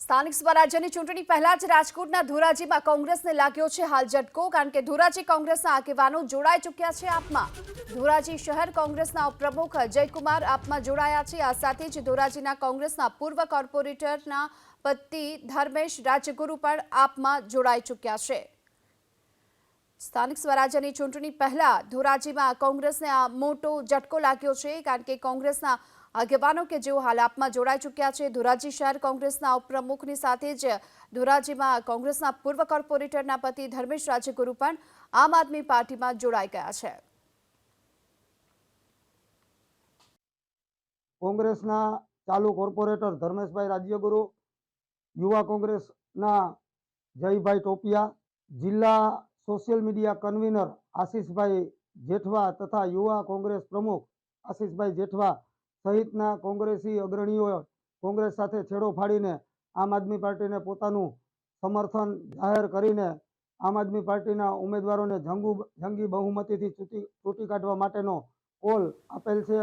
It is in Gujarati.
સ્થાનિક સ્વરાજ્યની ચૂંટણી પહેલા જ રાજકોટના ધોરાજીમાં કોંગ્રેસને લાગ્યો છે હાલ ઝટકો, કારણ કે ધોરાજી કોંગ્રેસના આગેવાનો જોડાઈ ચૂક્યા છે આપમાં. ધોરાજી શહેર કોંગ્રેસના ઉપપ્રમુખ જયકુમાર આપમાં જોડાયા છે. આ સાથે જ ધોરાજીના કોંગ્રેસના પૂર્વ કોર્પોરેટરના પતિ ધર્મેશ રાજગુરુ પણ આપમાં જોડાઈ ચૂક્યા છે. સ્થાનિક સ્વરાજ્યની ચૂંટણી પહેલા ધોરાજીમાં કોંગ્રેસને આ મોટો ઝટકો લાગ્યો છે, કારણ કે કોંગ્રેસના આગેવાનો કે જેઓ હાલ આપમાં જોડાઈ ચૂક્યા છે. ધોરાજી શહેર કોંગ્રેસના ઉપપ્રમુખની સાથે જ ધોરાજીમાં કોંગ્રેસના પૂર્વ કોર્પોરેટરના પતિ ધર્મેશ રાજગુરુ પણ આમ આદમી પાર્ટીમાં જોડાઈ ગયા છે. કોંગ્રેસના ચાલુ કોર્પોરેટર ધર્મેશભાઈ રાજ્યગુરુ, યુવા કોંગ્રેસના જયભાઈ ટોપિયા, જિલ્લા સોશિયલ મીડિયા કન્વીનર આશીષભાઈ જેઠવા તથા યુવા કોંગ્રેસ પ્રમુખ આશીષભાઈ જેઠવા સહિતના કોંગ્રેસી અગ્રણીઓએ કોંગ્રેસ સાથે છેડો ફાડીને આમ આદમી પાર્ટીને પોતાનું સમર્થન જાહેર કરીને આમ આદમી પાર્ટીના ઉમેદવારોને જંગી બહુમતીથી ચૂંટી કાઢવા માટેનો કોલ આપેલ છે.